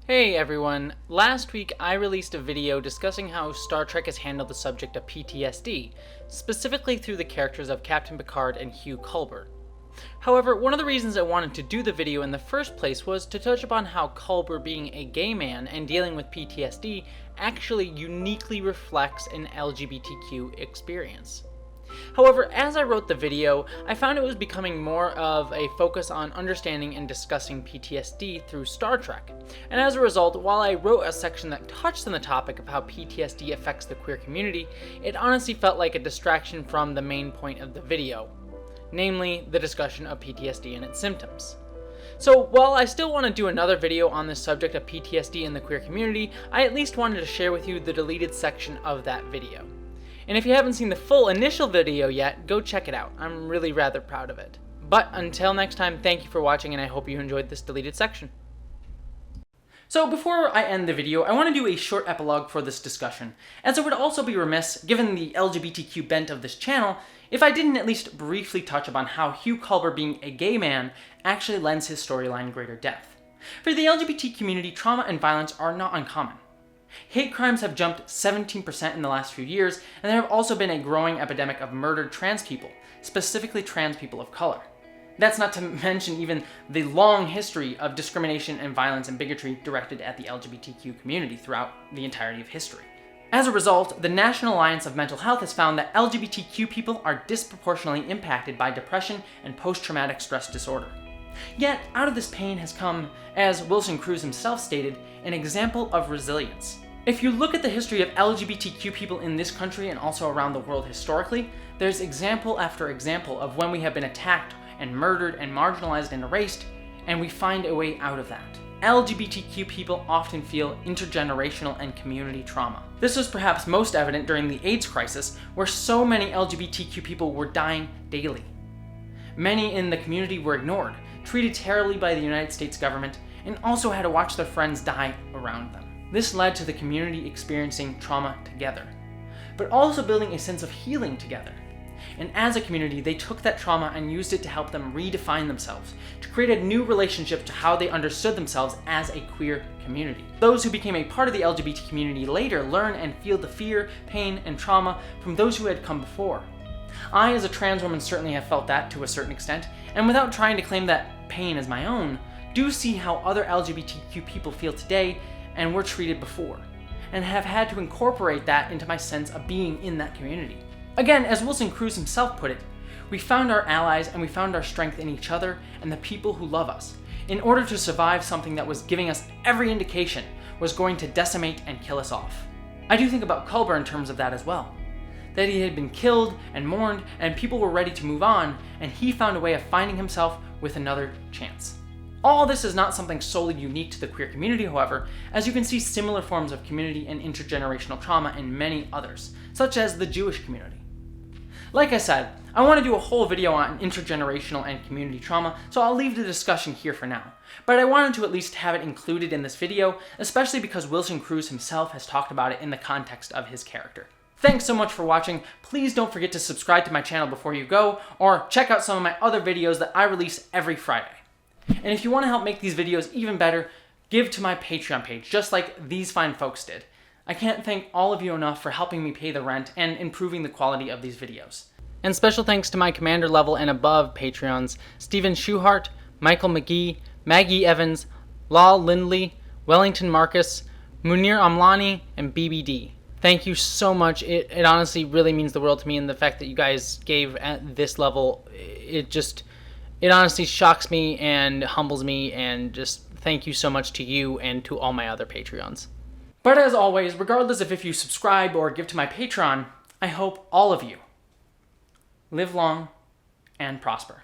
Hey everyone, last week I released a video discussing how Star Trek has handled the subject of PTSD, specifically through the characters of Captain Picard and Hugh Culber. However, one of the reasons I wanted to do the video in the first place was to touch upon how Culber being a gay man and dealing with PTSD actually uniquely reflects an LGBTQ experience. However, as I wrote the video, I found it was becoming more of a focus on understanding and discussing PTSD through Star Trek. And as a result, while I wrote a section that touched on the topic of how PTSD affects the queer community, it honestly felt like a distraction from the main point of the video, namely the discussion of PTSD and its symptoms. So while I still want to do another video on this subject of PTSD in the queer community, I at least wanted to share with you the deleted section of that video. And if you haven't seen the full initial video yet, go check it out. I'm really rather proud of it. But until next time, thank you for watching, and I hope you enjoyed this deleted section. So before I end the video, I want to do a short epilogue for this discussion, as it would also be remiss, given the LGBTQ bent of this channel, if I didn't at least briefly touch upon how Hugh Culber being a gay man actually lends his storyline greater depth. For the LGBT community, trauma and violence are not uncommon. Hate crimes have jumped 17% in the last few years, and there have also been a growing epidemic of murdered trans people, specifically trans people of color. That's not to mention even the long history of discrimination and violence and bigotry directed at the LGBTQ community throughout the entirety of history. As a result, the National Alliance of Mental Health has found that LGBTQ people are disproportionately impacted by depression and post-traumatic stress disorder. Yet, out of this pain has come, as Wilson Cruz himself stated, an example of resilience. If you look at the history of LGBTQ people in this country and also around the world historically, there's example after example of when we have been attacked and murdered and marginalized and erased, and we find a way out of that. LGBTQ people often feel intergenerational and community trauma. This was perhaps most evident during the AIDS crisis, where so many LGBTQ people were dying daily. Many in the community were ignored, treated terribly by the United States government, and also had to watch their friends die around them. This led to the community experiencing trauma together, but also building a sense of healing together. And as a community, they took that trauma and used it to help them redefine themselves, to create a new relationship to how they understood themselves as a queer community. Those who became a part of the LGBT community later learn and feel the fear, pain, and trauma from those who had come before. I, as a trans woman, certainly have felt that to a certain extent, and without trying to claim that pain as my own, do see how other LGBTQ people feel today and were treated before, and have had to incorporate that into my sense of being in that community. Again, as Wilson Cruz himself put it, we found our allies and we found our strength in each other and the people who love us, in order to survive something that was giving us every indication was going to decimate and kill us off. I do think about Culber in terms of that as well. That he had been killed and mourned and people were ready to move on, and he found a way of finding himself with another chance. All this is not something solely unique to the queer community, however, as you can see similar forms of community and intergenerational trauma in many others, such as the Jewish community. Like I said, I want to do a whole video on intergenerational and community trauma, so I'll leave the discussion here for now. But I wanted to at least have it included in this video, especially because Wilson Cruz himself has talked about it in the context of his character. Thanks so much for watching. Please don't forget to subscribe to my channel before you go, or check out some of my other videos that I release every Friday. And if you want to help make these videos even better, give to my Patreon page, just like these fine folks did. I can't thank all of you enough for helping me pay the rent and improving the quality of these videos. And special thanks to my commander level and above Patreons, Stephen Schuhart, Michael McGee, Maggie Evans, Lal Lindley, Wellington Marcus, Munir Amlani, and BBD. Thank you so much. It honestly really means the world to me, and the fact that you guys gave at this level, it honestly shocks me and humbles me, and just thank you so much to you and to all my other Patreons. But as always, regardless of if you subscribe or give to my Patreon, I hope all of you live long and prosper.